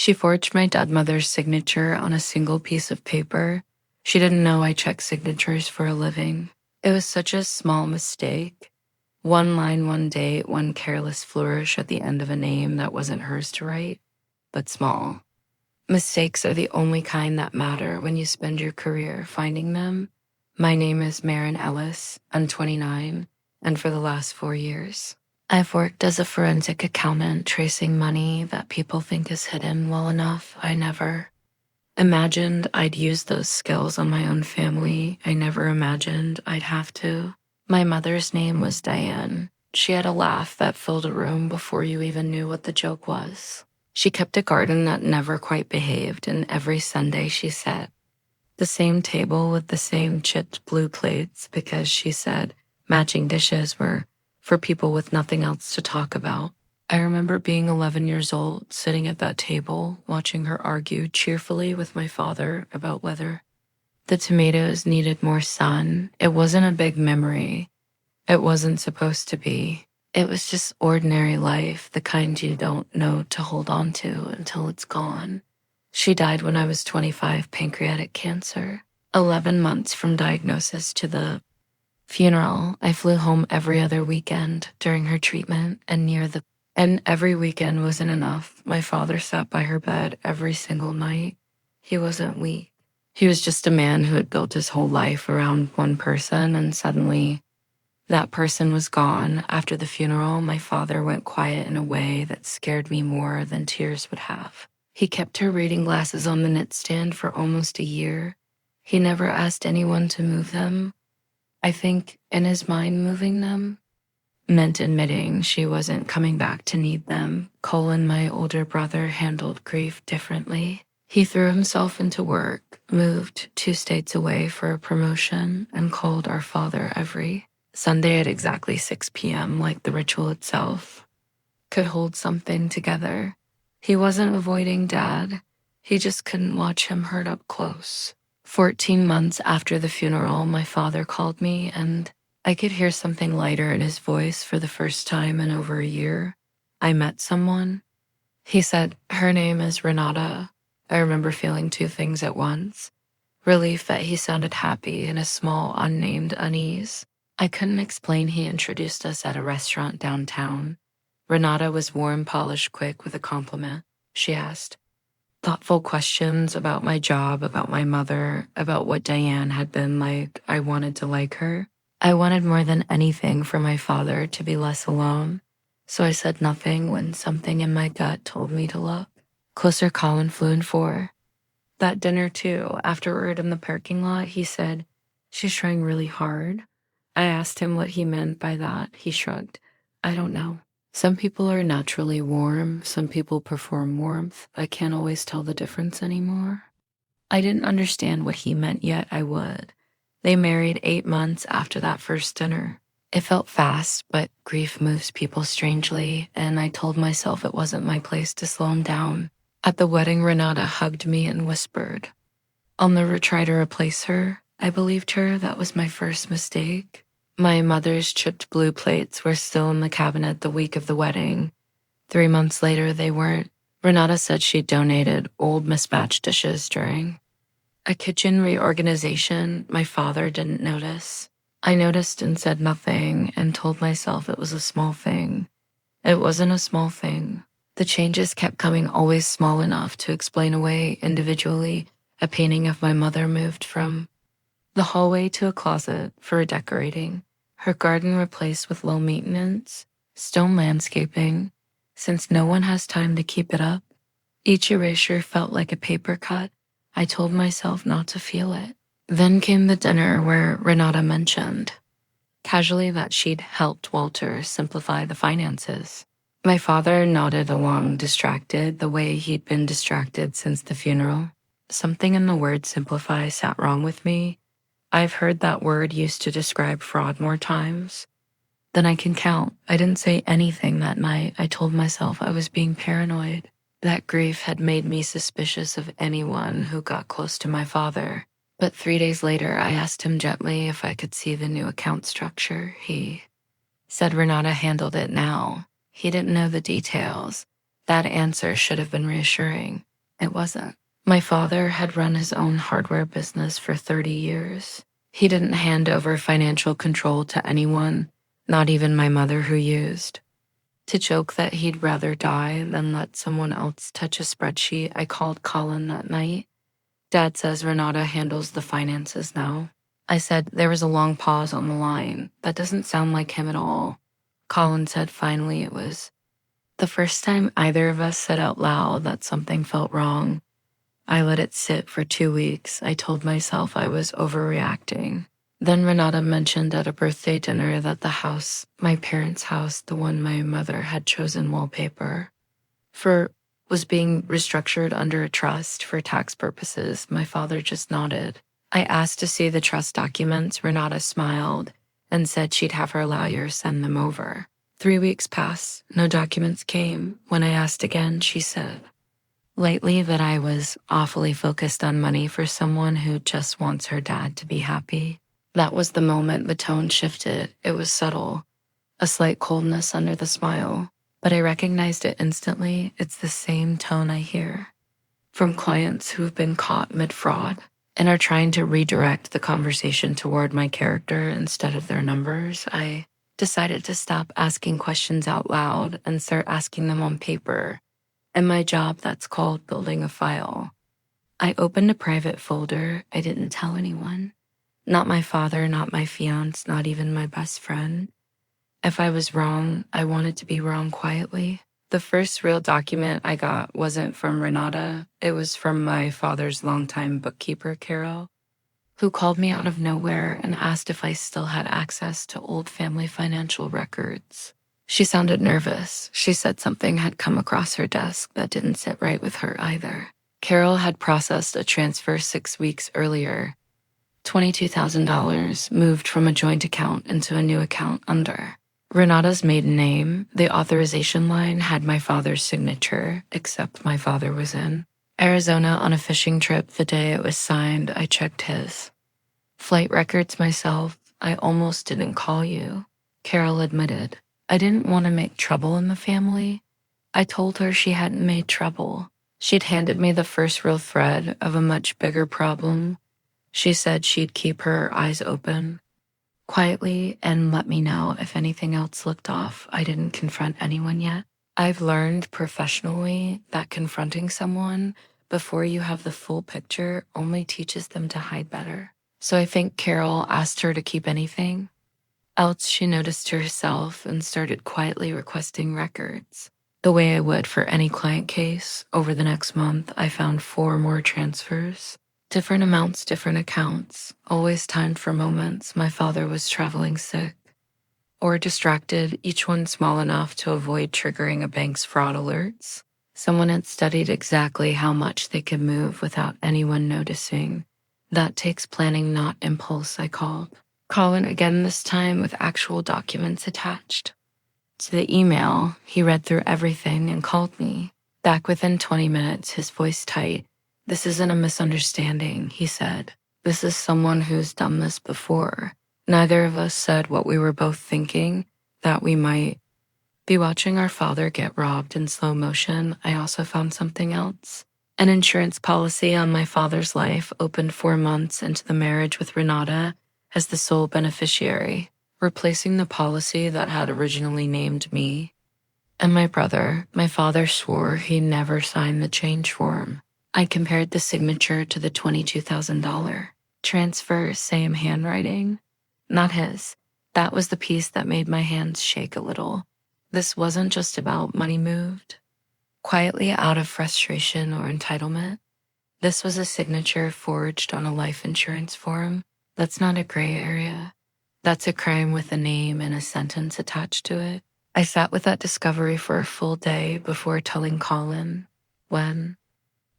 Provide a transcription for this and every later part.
She forged my mother's signature on a single piece of paper. She didn't know I checked signatures for a living. It was such a small mistake. One line, one date, one careless flourish at the end of a name that wasn't hers to write, but small. Mistakes are the only kind that matter when you spend your career finding them. My name is Marin Ellis. I'm 29, and for the last 4 years, I've worked as a forensic accountant tracing money that people think is hidden well enough. I never imagined I'd use those skills on my own family. I never imagined I'd have to. My mother's name was Diane. She had a laugh that filled a room before you even knew what the joke was. She kept a garden that never quite behaved, and every Sunday she set the same table with the same chipped blue plates because she said matching dishes were for people with nothing else to talk about. I remember being 11 years old, sitting at that table, watching her argue cheerfully with my father about whether the tomatoes needed more sun. It wasn't a big memory. It wasn't supposed to be. It was just ordinary life, the kind you don't know to hold on to until it's gone. She died when I was 25, pancreatic cancer. 11 months from diagnosis to the funeral. I flew home every other weekend during her treatment, and every weekend wasn't enough. My father sat by her bed every single night. He wasn't weak. He was just a man who had built his whole life around one person, and suddenly that person was gone. After the funeral, my father went quiet in a way that scared me more than tears would have. He kept her reading glasses on the nightstand for almost a year. He never asked anyone to move them. I think in his mind, moving them meant admitting she wasn't coming back to need them. Colin, my older brother, handled grief differently. He threw himself into work, moved 2 states away for a promotion, and called our father every Sunday at exactly 6 p.m., like the ritual itself could hold something together. He wasn't avoiding Dad. He just couldn't watch him hurt up close. 14 months after the funeral, my father called me, and I could hear something lighter in his voice for the first time in over a year. I met someone. He said, her name is Renata. I remember feeling 2 things at once. Relief that he sounded happy and a small, unnamed unease. I couldn't explain. He introduced us at a restaurant downtown. Renata was warm, polished, quick with a compliment. She asked thoughtful questions about my job, about my mother, about what Diane had been like. I wanted to like her. I wanted more than anything for my father to be less alone. So I said nothing when something in my gut told me to look. Closer, Colin flew in 4. That dinner too, afterward in the parking lot, he said, she's trying really hard. I asked him what he meant by that. He shrugged. I don't know. Some people are naturally warm. Some people perform warmth. I can't always tell the difference anymore. I didn't understand what he meant yet. I would. They married 8 months after that first dinner. It felt fast, but grief moves people strangely, and I told myself it wasn't my place to slow him down. At the wedding, Renata hugged me and whispered, I'll never try to replace her. I believed her. That was my first mistake. My mother's chipped blue plates were still in the cabinet the week of the wedding. 3 months later, they weren't. Renata said she'd donated old mismatched dishes during a kitchen reorganization. My father didn't notice. I noticed and said nothing and told myself it was a small thing. It wasn't a small thing. The changes kept coming, always small enough to explain away individually. A painting of my mother moved from the hallway to a closet for decorating. Her garden replaced with low maintenance, stone landscaping, since no one has time to keep it up. Each erasure felt like a paper cut. I told myself not to feel it. Then came the dinner where Renata mentioned casually that she'd helped Walter simplify the finances. My father nodded along, distracted, the way he'd been distracted since the funeral. Something in the word simplify sat wrong with me. I've heard that word used to describe fraud more times than I can count. I didn't say anything that night. I told myself I was being paranoid. That grief had made me suspicious of anyone who got close to my father. But 3 days later, I asked him gently if I could see the new account structure. He said Renata handled it now. He didn't know the details. That answer should have been reassuring. It wasn't. My father had run his own hardware business for 30 years. He didn't hand over financial control to anyone, not even my mother who used. To joke that he'd rather die than let someone else touch a spreadsheet, I called Colin that night. Dad says Renata handles the finances now. I said there was a long pause on the line. That doesn't sound like him at all. Colin said finally it was. The first time either of us said out loud that something felt wrong. I let it sit for 2 weeks. I told myself I was overreacting. Then Renata mentioned at a birthday dinner that the house, my parents' house, the one my mother had chosen wallpaper for, was being restructured under a trust for tax purposes. My father just nodded. I asked to see the trust documents. Renata smiled and said she'd have her lawyer send them over. 3 weeks passed. No documents came. When I asked again, she said lightly that I was awfully focused on money for someone who just wants her dad to be happy. That was the moment the tone shifted. It was subtle, a slight coldness under the smile, but I recognized it instantly. It's the same tone I hear from clients who've been caught mid-fraud and are trying to redirect the conversation toward my character instead of their numbers. I decided to stop asking questions out loud and start asking them on paper. In my job, that's called building a file. I opened a private folder. I didn't tell anyone. Not my father, not my fiance, not even my best friend. If I was wrong, I wanted to be wrong quietly. The first real document I got wasn't from Renata. It was from my father's longtime bookkeeper, Carol, who called me out of nowhere and asked if I still had access to old family financial records. She sounded nervous. She said something had come across her desk that didn't sit right with her either. Carol had processed a transfer 6 weeks earlier. $22,000 moved from a joint account into a new account under Renata's maiden name. The authorization line had my father's signature, except my father was in Arizona on a fishing trip the day it was signed. I checked his flight records myself. I almost didn't call you, Carol admitted. I didn't want to make trouble in the family. I told her she hadn't made trouble. She'd handed me the first real thread of a much bigger problem. She said she'd keep her eyes open quietly and let me know if anything else looked off. I didn't confront anyone yet. I've learned professionally that confronting someone before you have the full picture only teaches them to hide better. So I think Carol asked her to keep anything else she noticed to herself and started quietly requesting records. The way I would for any client case. Over the next month, I found 4 more transfers. Different amounts, different accounts, always timed for moments my father was traveling sick or distracted, each one small enough to avoid triggering a bank's fraud alerts. Someone had studied exactly how much they could move without anyone noticing. That takes planning, not impulse, I called. Colin again this time with actual documents attached. To the email, he read through everything and called me. Back within 20 minutes, his voice tight. This isn't a misunderstanding, he said. This is someone who's done this before. Neither of us said what we were both thinking, that we might be watching our father get robbed in slow motion. I also found something else. An insurance policy on my father's life opened 4 months into the marriage with Renata as the sole beneficiary, replacing the policy that had originally named me and my brother. My father swore he never signed the change form. I compared the signature to the $22,000 transfer, same handwriting. Not his. That was the piece that made my hands shake a little. This wasn't just about money moved quietly out of frustration or entitlement. This was a signature forged on a life insurance form. That's not a gray area. That's a crime with a name and a sentence attached to it. I sat with that discovery for a full day before telling Colin. When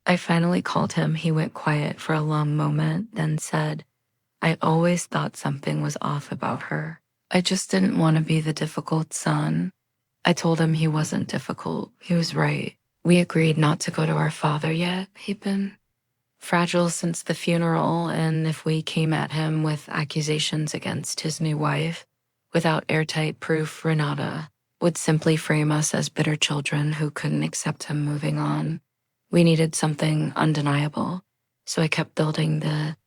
I finally called him, he went quiet for a long moment, then said, I always thought something was off about her. I just didn't want to be the difficult son. I told him he wasn't difficult. He was right. We agreed not to go to our father yet. He'd been fragile since the funeral, and if we came at him with accusations against his new wife, without airtight proof, Renata would simply frame us as bitter children who couldn't accept him moving on. We needed something undeniable, so I kept building the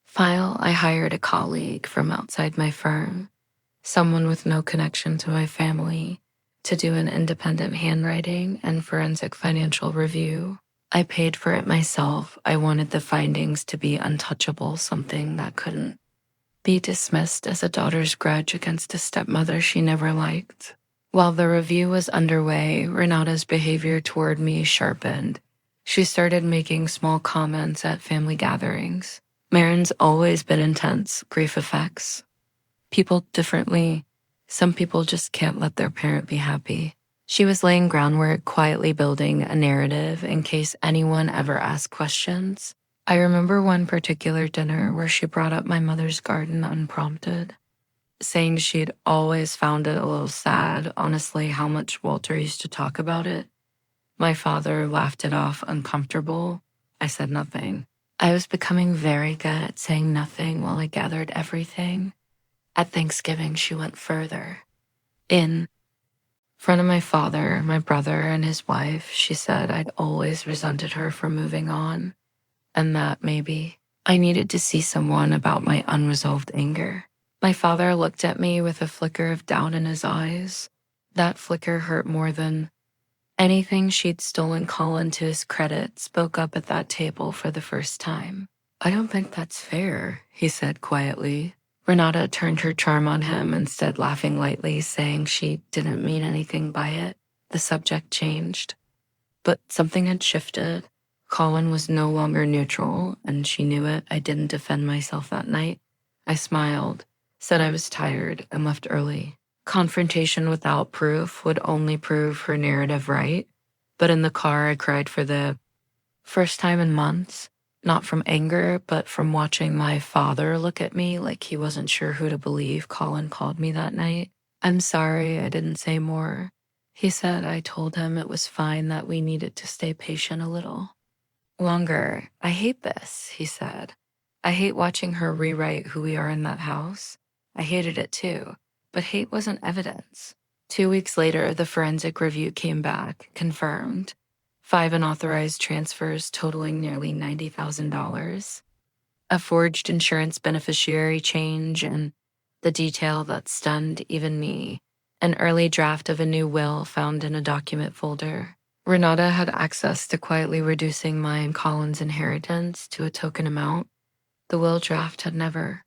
file. I hired a colleague from outside my firm, someone with no connection to my family, to do an independent handwriting and forensic financial review. I paid for it myself. I wanted the findings to be untouchable, something that couldn't be dismissed as a daughter's grudge against a stepmother she never liked. While the review was underway, Renata's behavior toward me sharpened. She started making small comments at family gatherings. Marin's always been intense. Grief affects people differently. Some people just can't let their parent be happy. She was laying groundwork, quietly building a narrative in case anyone ever asked questions. I remember one particular dinner where she brought up my mother's garden unprompted, saying she'd always found it a little sad, honestly, how much Walter used to talk about it. My father laughed it off, uncomfortable. I said nothing. I was becoming very good at saying nothing while I gathered everything. At Thanksgiving, she went further. In front of my father, my brother, and his wife, she said I'd always resented her for moving on, and that maybe I needed to see someone about my unresolved anger. My father looked at me with a flicker of doubt in his eyes. That flicker hurt more than anything. She'd stolen Colin to his credit, spoke up at that table for the first time. I don't think that's fair, he said quietly. Renata turned her charm on him, instead laughing lightly, saying she didn't mean anything by it. The subject changed. But something had shifted. Colin was no longer neutral, and she knew it. I didn't defend myself that night. I smiled, said I was tired, and left early. Confrontation without proof would only prove her narrative right. But in the car, I cried for the first time in months. Not from anger, but from watching my father look at me like he wasn't sure who to believe. Colin called me that night. I'm sorry I didn't say more. He said I told him it was fine, that we needed to stay patient a little longer. I hate this, he said. I hate watching her rewrite who we are in that house. I hated it too, but hate wasn't evidence. 2 weeks later, the forensic review came back, confirmed. 5 unauthorized transfers totaling nearly $90,000. A forged insurance beneficiary change, and the detail that stunned even me, an early draft of a new will found in a document folder. Renata had access to quietly reducing my and Colin's inheritance to a token amount. The will draft had never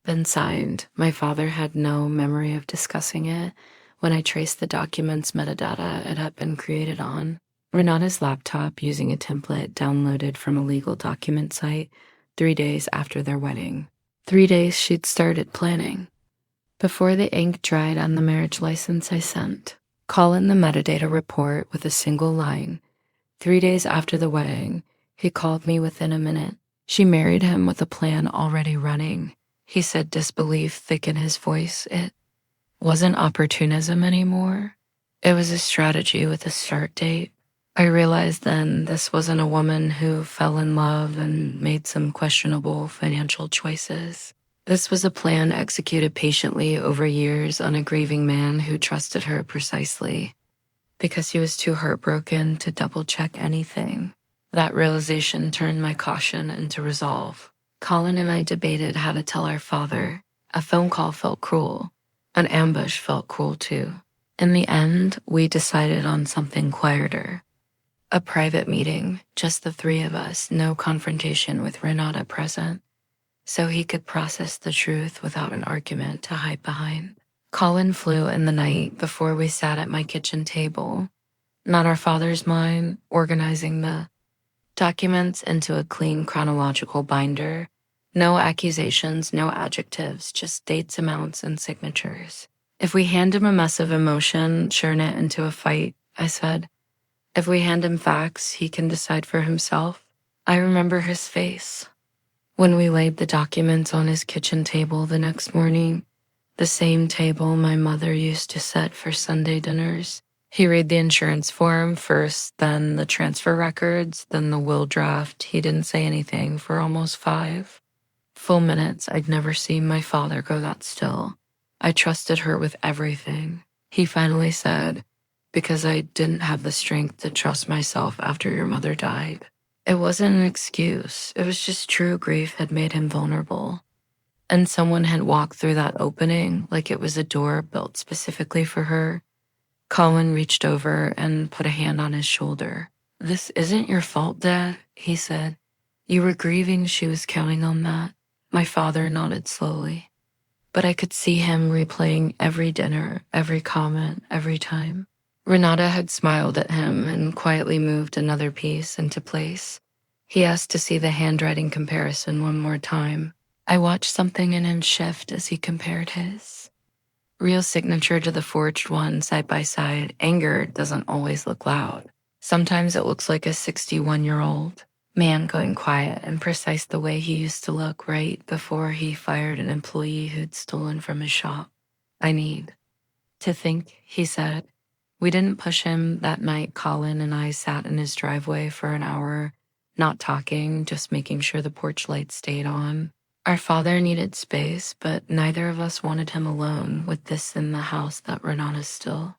been signed. My father had no memory of discussing it. When I traced the document's metadata, it had been created on Renata's laptop using a template downloaded from a legal document site 3 days after their wedding. 3 days she'd started planning. Before the ink dried on the marriage license I sent, Colin the metadata report with a single line. 3 days after the wedding, he called me within a minute. She married him with a plan already running. He said, disbelief thick in his voice. It wasn't opportunism anymore. It was a strategy with a start date. I realized then this wasn't a woman who fell in love and made some questionable financial choices. This was a plan executed patiently over years on a grieving man who trusted her precisely because he was too heartbroken to double-check anything. That realization turned my caution into resolve. Colin and I debated how to tell our father. A phone call felt cruel. An ambush felt cruel too. In the end, we decided on something quieter. A private meeting, just the 3 of us, no confrontation with Renata present, so he could process the truth without an argument to hide behind. Colin flew in the night before we sat at my kitchen table, not our father's mind, organizing the documents into a clean chronological binder. No accusations, no adjectives, just dates, amounts, and signatures. If we hand him a mess of emotion, churn it into a fight, I said. If we hand him facts, he can decide for himself. I remember his face when we laid the documents on his kitchen table the next morning, the same table my mother used to set for Sunday dinners. He read the insurance form first, then the transfer records, then the will draft. He didn't say anything for almost 5 full minutes. I'd never seen my father go that still. I trusted her with everything. He finally said, because I didn't have the strength to trust myself after your mother died. It wasn't an excuse. It was just true grief had made him vulnerable. And someone had walked through that opening like it was a door built specifically for her. Colin reached over and put a hand on his shoulder. "This isn't your fault, Dad," he said. "You were grieving she was counting on that." My father nodded slowly. But I could see him replaying every dinner, every comment, every time. Renata had smiled at him and quietly moved another piece into place. He asked to see the handwriting comparison one more time. I watched something in him shift as he compared his. Real signature to the forged one side by side, anger doesn't always look loud. Sometimes it looks like a 61-year-old man going quiet and precise the way he used to look right before he fired an employee who'd stolen from his shop. "I need to think," he said. We didn't push him that night. Colin and I sat in his driveway for an hour, not talking, just making sure the porch light stayed on. Our father needed space, but neither of us wanted him alone with this in the house that Renata still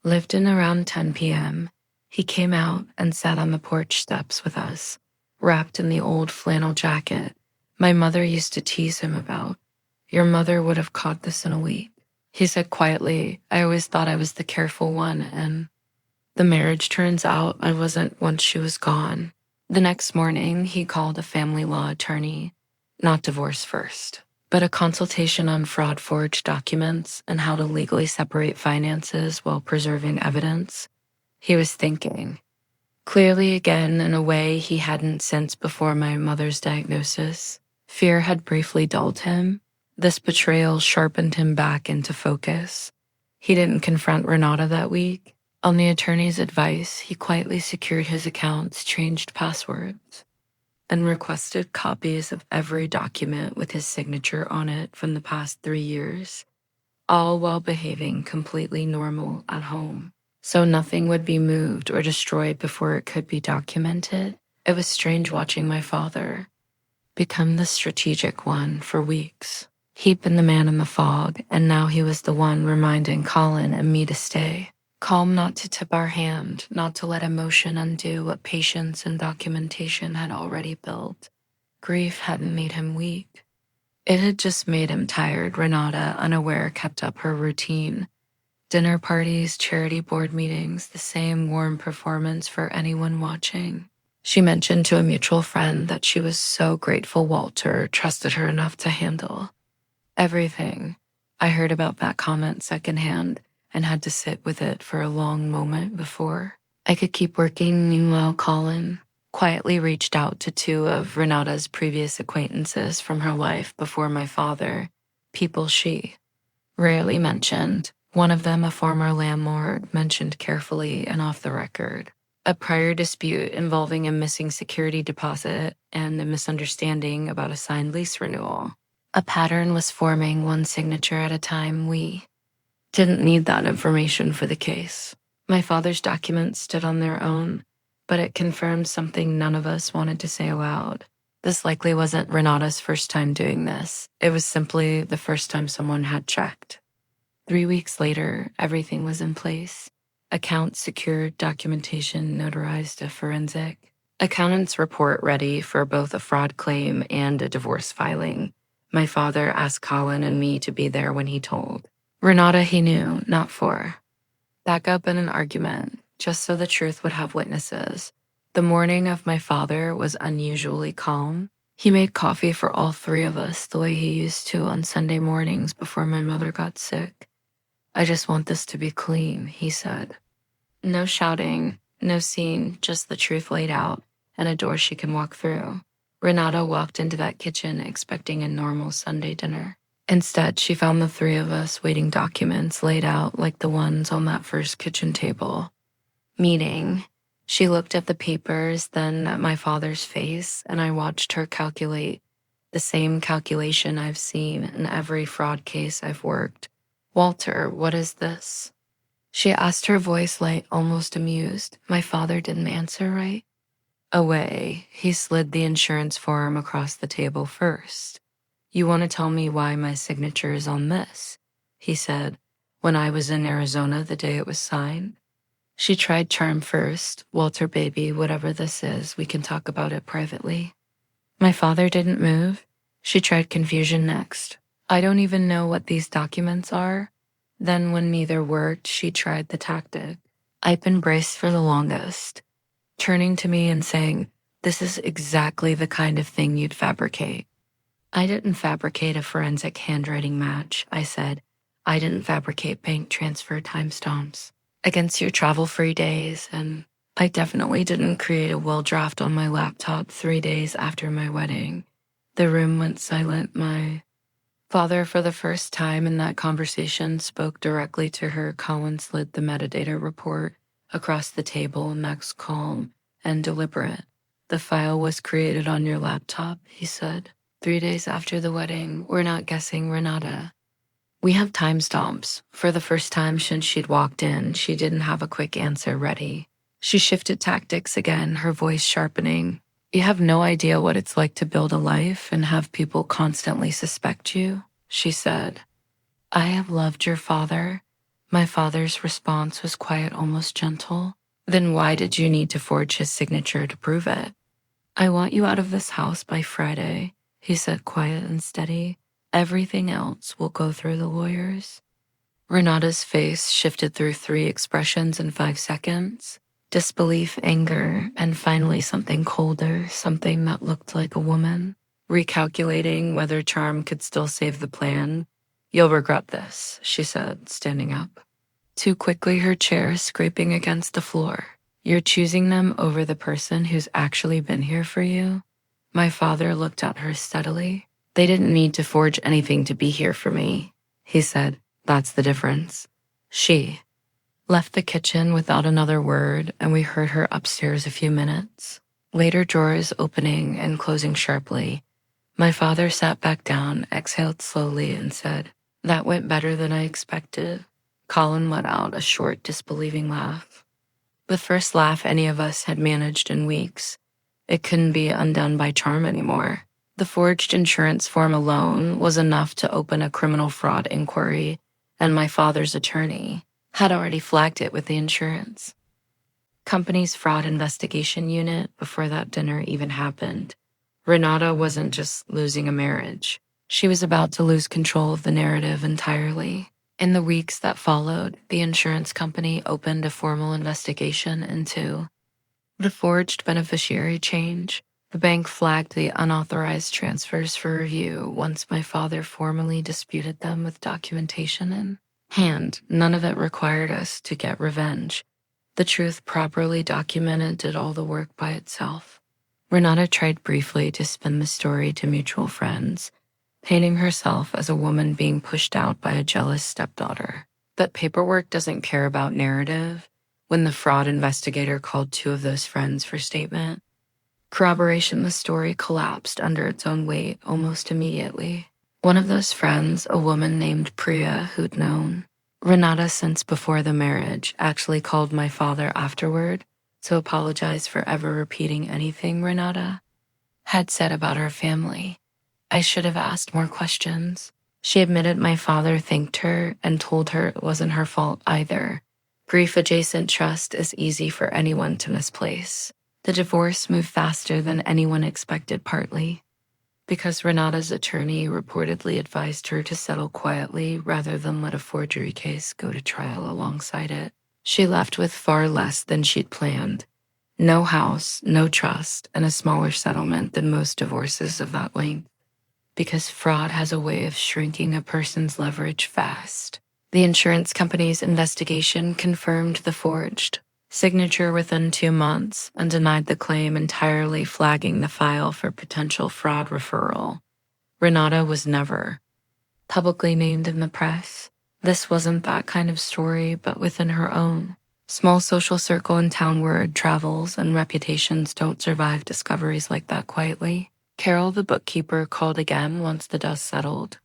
lived in. Around 10 p.m., he came out and sat on the porch steps with us, wrapped in the old flannel jacket my mother used to tease him about. "Your mother would have caught this in a week," he said quietly. "I always thought I was the careful one, and the marriage turns out I wasn't once she was gone." The next morning, he called a family law attorney. Not divorce first, but a consultation on fraud forged documents and how to legally separate finances while preserving evidence. He was thinking clearly again in a way he hadn't since before my mother's diagnosis. Fear had briefly dulled him. This betrayal sharpened him back into focus. He didn't confront Renata that week. On the attorney's advice, he quietly secured his accounts, changed passwords, and requested copies of every document with his signature on it from the past 3 years, all while behaving completely normal at home. So nothing would be moved or destroyed before it could be documented. It was strange watching my father become the strategic one for weeks. He'd been the man in the fog, and now he was the one reminding Colin and me to stay calm, not to tip our hand, not to let emotion undo what patience and documentation had already built. Grief hadn't made him weak. It had just made him tired. Renata, unaware, kept up her routine. Dinner parties, charity board meetings, the same warm performance for anyone watching. She mentioned to a mutual friend that she was so grateful Walter trusted her enough to handle everything. I heard about that comment secondhand and had to sit with it for a long moment before I could keep working. Meanwhile, Colin quietly reached out to 2 of Renata's previous acquaintances from her life before my father, people she rarely mentioned. One of them, a former landlord, mentioned carefully and off the record a prior dispute involving a missing security deposit and a misunderstanding about a signed lease renewal. A pattern was forming, one signature at a time. We didn't need that information for the case. My father's documents stood on their own, but it confirmed something none of us wanted to say aloud. This likely wasn't Renata's first time doing this. It was simply the first time someone had checked. 3 weeks later, everything was in place. Accounts secured, documentation notarized, a forensic accountant's report ready for both a fraud claim and a divorce filing. My father asked Colin and me to be there when he told Renata he knew, not for backup in an argument, just so the truth would have witnesses. The morning of my father was unusually calm. He made coffee for all 3 of us the way he used to on Sunday mornings before my mother got sick. "I just want this to be clean," he said. No shouting, no scene, just the truth laid out and a door she can walk through. Renata walked into that kitchen expecting a normal Sunday dinner. Instead, she found the 3 of us waiting, documents laid out like the ones on that first kitchen table. Meeting. She looked at the papers, then at my father's face, and I watched her calculate the same calculation I've seen in every fraud case I've worked. "Walter, what is this?" She asked, her voice light, almost amused. My father didn't answer right away. He slid the insurance form across the table first. "You want to tell me why my signature is on this?" he said, when I was in Arizona the day it was signed. She tried charm first. Walter, baby, whatever this is, we can talk about it privately. My father didn't move. She tried confusion next. I don't even know what these documents are. Then when neither worked, she tried the tactic. I've been braced for the longest, turning to me and saying, "This is exactly the kind of thing you'd fabricate." I didn't fabricate a forensic handwriting match, I said. I didn't fabricate bank transfer timestamps against your travel-free days, and I definitely didn't create a will draft on my laptop 3 days after my wedding. The room went silent. My father, for the first time in that conversation, spoke directly to her. Colin slid the metadata report across the table, next calm and deliberate. "The file was created on your laptop," he said. 3 days after the wedding. We're not guessing, Renata. We have timestamps. For the first time since she'd walked in, she didn't have a quick answer ready. She shifted tactics again, her voice sharpening. "You have no idea what it's like to build a life and have people constantly suspect you," she said. "I have loved your father." My father's response was quiet, almost gentle. "Then why did you need to forge his signature to prove it?" "I want you out of this house by Friday," he said, quiet and steady. "Everything else will go through the lawyers." Renata's face shifted through 3 expressions in 5 seconds. Disbelief, anger, and finally something colder, something that looked like a woman. Recalculating whether charm could still save the plan. "You'll regret this," she said, standing up. Too quickly, her chair scraping against the floor. "You're choosing them over the person who's actually been here for you?" My father looked at her steadily. "They didn't need to forge anything to be here for me," he said. "That's the difference." She left the kitchen without another word, and we heard her upstairs a few minutes. Later, drawers opening and closing sharply. My father sat back down, exhaled slowly, and said, "That went better than I expected." Colin let out a short, disbelieving laugh. The first laugh any of us had managed in weeks. It couldn't be undone by charm anymore. The forged insurance form alone was enough to open a criminal fraud inquiry, and my father's attorney had already flagged it with the insurance company's fraud investigation unit before that dinner even happened. Renata wasn't just losing a marriage. She was about to lose control of the narrative entirely. In the weeks that followed, the insurance company opened a formal investigation into the forged beneficiary change. The bank flagged the unauthorized transfers for review once my father formally disputed them with documentation in hand. None of it required us to get revenge. The truth properly documented did all the work by itself. Renata tried briefly to spin the story to mutual friends, painting herself as a woman being pushed out by a jealous stepdaughter. But paperwork doesn't care about narrative. When the fraud investigator called 2 of those friends for statement corroboration, the story collapsed under its own weight almost immediately. One of those friends, a woman named Priya, who'd known Renata since before the marriage, actually called my father afterward to apologize for ever repeating anything Renata had said about her family. I should have asked more questions. She admitted my father thanked her and told her it wasn't her fault either. Grief-adjacent trust is easy for anyone to misplace. The divorce moved faster than anyone expected, partly because Renata's attorney reportedly advised her to settle quietly rather than let a forgery case go to trial alongside it. She left with far less than she'd planned. No house, no trust, and a smaller settlement than most divorces of that length. Because fraud has a way of shrinking a person's leverage fast. The insurance company's investigation confirmed the forged signature within 2 months and denied the claim entirely, flagging the file for potential fraud referral. Renata was never publicly named in the press. This wasn't that kind of story, but within her own small social circle in town, word travels and reputations don't survive discoveries like that quietly. Carol, the bookkeeper, called again once the dust settled.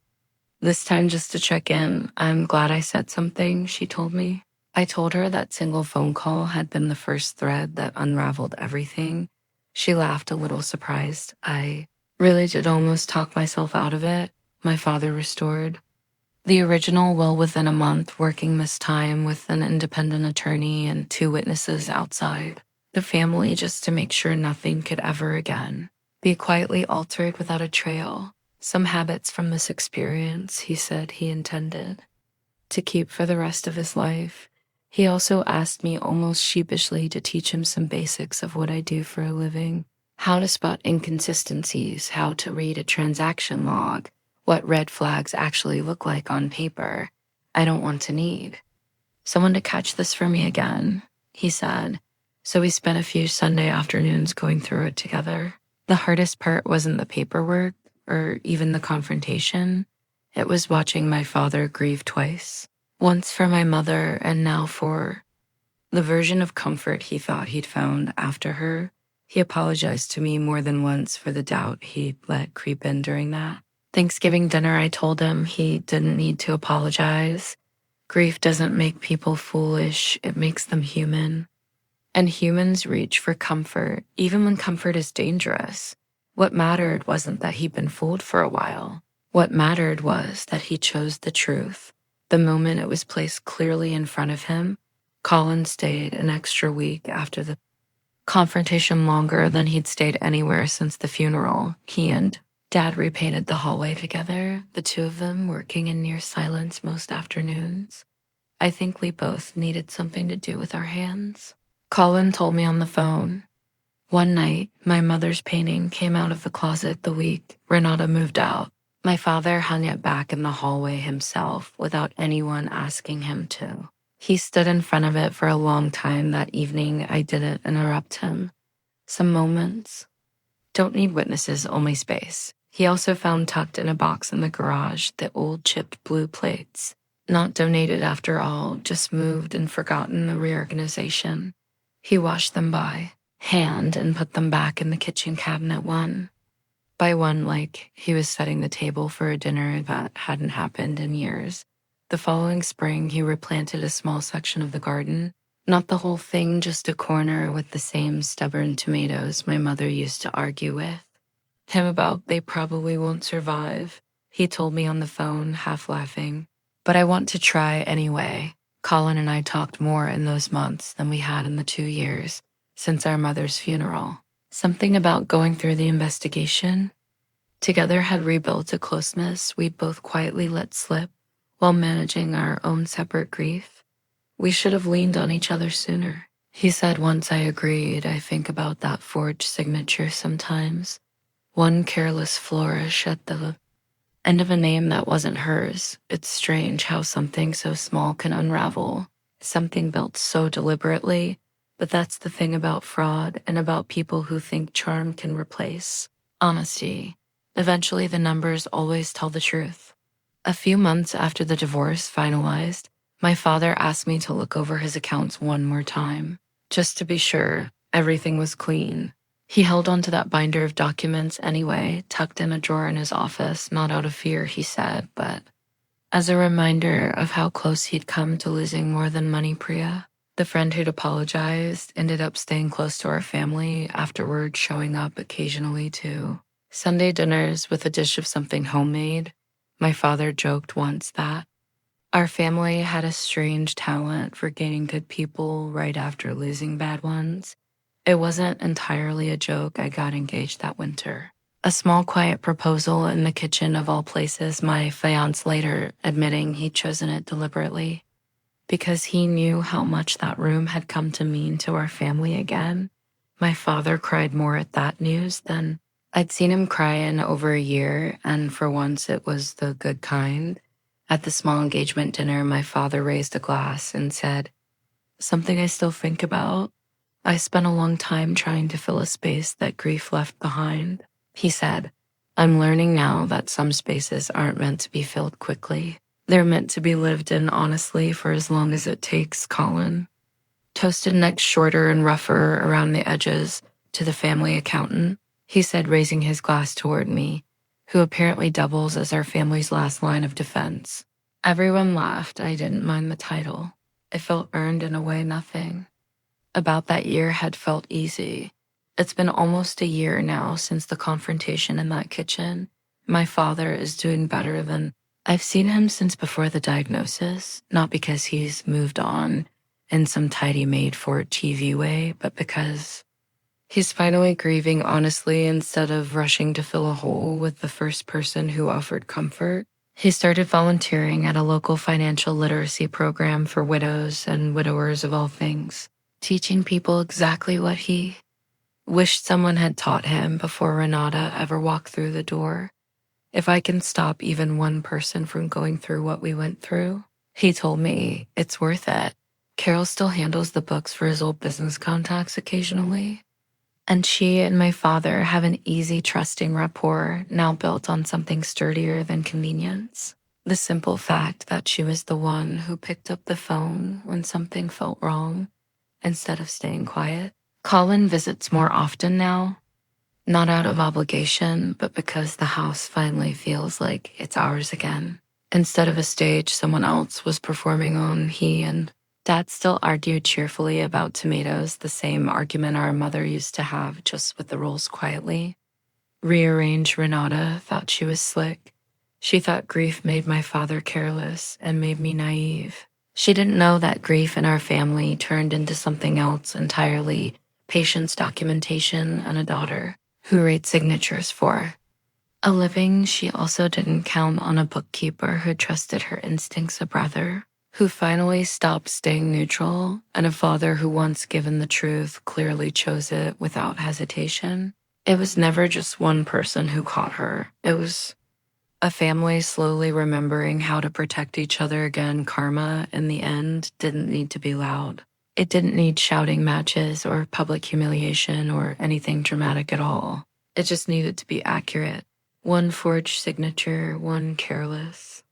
This time just to check in. "I'm glad I said something," she told me. I told her that single phone call had been the first thread that unraveled everything. She laughed, a little surprised. "I really did almost talk myself out of it," my father restored. The original will within a month, working this time with an independent attorney and 2 witnesses outside the family just to make sure nothing could ever again be quietly altered without a trail. Some habits from this experience, he said he intended to keep for the rest of his life. He also asked me almost sheepishly to teach him some basics of what I do for a living, how to spot inconsistencies, how to read a transaction log, what red flags actually look like on paper. I don't want to need someone to catch this for me again, he said. So we spent a few Sunday afternoons going through it together. The hardest part wasn't the paperwork or even the confrontation. It was watching my father grieve twice, once for my mother and now for the version of comfort he thought he'd found after her. He apologized to me more than once for the doubt he'd let creep in during that Thanksgiving dinner. I told him he didn't need to apologize. Grief doesn't make people foolish, it makes them human. And humans reach for comfort, even when comfort is dangerous. What mattered wasn't that he'd been fooled for a while. What mattered was that he chose the truth. The moment it was placed clearly in front of him, Colin stayed an extra week after the confrontation, longer than he'd stayed anywhere since the funeral. He and Dad repainted the hallway together, the two of them working in near silence most afternoons. I think we both needed something to do with our hands. Colin told me on the phone. One night, my mother's painting came out of the closet the week Renata moved out. My father hung it back in the hallway himself without anyone asking him to. He stood in front of it for a long time that evening. I didn't interrupt him. Some moments don't need witnesses, only space. He also found tucked in a box in the garage the old chipped blue plates. Not donated after all, just moved and forgotten the reorganization. He washed them by hand and put them back in the kitchen cabinet one by one, like he was setting the table for a dinner that hadn't happened in years. The following spring, he replanted a small section of the garden. Not the whole thing, just a corner with the same stubborn tomatoes my mother used to argue with him about. They probably won't survive, he told me on the phone, half laughing. But I want to try anyway. Colin and I talked more in those months than we had in the 2 years since our mother's funeral. Something about going through the investigation together had rebuilt a closeness we'd both quietly let slip while managing our own separate grief. We should have leaned on each other sooner, he said once I agreed. I think about that forged signature sometimes. One careless flourish at the end of a name that wasn't hers. It's strange how something so small can unravel, something built so deliberately. But that's the thing about fraud and about people who think charm can replace honesty. Eventually, the numbers always tell the truth. A few months after the divorce finalized, my father asked me to look over his accounts one more time, just to be sure everything was clean. He held onto that binder of documents anyway, tucked in a drawer in his office, not out of fear, he said, but as a reminder of how close he'd come to losing more than money. Priya, the friend who'd apologized, ended up staying close to our family afterward, showing up occasionally to Sunday dinners with a dish of something homemade. My father joked once that our family had a strange talent for gaining good people right after losing bad ones. It wasn't entirely a joke. I got engaged that winter. A small, quiet proposal in the kitchen of all places, my fiancé later admitting he'd chosen it deliberately because he knew how much that room had come to mean to our family again. My father cried more at that news than I'd seen him cry in over a year, and for once it was the good kind. At the small engagement dinner, my father raised a glass and said, "Something I still think about. I spent a long time trying to fill a space that grief left behind." He said, "I'm learning now that some spaces aren't meant to be filled quickly. They're meant to be lived in honestly for as long as it takes." Colin toasted next shorter and rougher around the edges to the family accountant, he said, raising his glass toward me, who apparently doubles as our family's last line of defense. Everyone laughed. I didn't mind the title. It felt earned in a way nothing about that year had felt easy. It's been almost a year now since the confrontation in that kitchen. My father is doing better than I've seen him since before the diagnosis, not because he's moved on in some tidy made for TV way, but because he's finally grieving honestly instead of rushing to fill a hole with the first person who offered comfort. He started volunteering at a local financial literacy program for widows and widowers of all things, teaching people exactly what he wished someone had taught him before Renata ever walked through the door. If I can stop even one person from going through what we went through, he told me it's worth it. Carol still handles the books for his old business contacts occasionally, and she and my father have an easy, trusting rapport now built on something sturdier than convenience. The simple fact that she was the one who picked up the phone when something felt wrong instead of staying quiet. Colin visits more often now, not out of obligation, but because the house finally feels like it's ours again. Instead of a stage someone else was performing on, he and Dad still argued cheerfully about tomatoes, the same argument our mother used to have, just with the roles quietly. Rearranged Renata thought she was slick. She thought grief made my father careless and made me naive. She didn't know that grief in our family turned into something else entirely, patience documentation and a daughter who writes signatures for a living. She also didn't count on a bookkeeper who trusted her instincts, a brother who finally stopped staying neutral, and a father who, once given the truth, clearly chose it without hesitation. It was never just one person who caught her. It was a family slowly remembering how to protect each other again. Karma, in the end, didn't need to be loud. It didn't need shouting matches or public humiliation or anything dramatic at all. It just needed to be accurate. One forged signature, one careless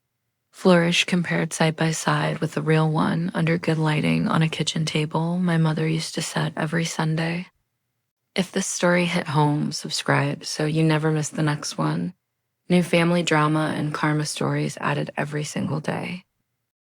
flourish compared side by side with the real one under good lighting on a kitchen table my mother used to set every Sunday. If this story hit home, subscribe so you never miss the next one. New family drama and karma stories added every single day.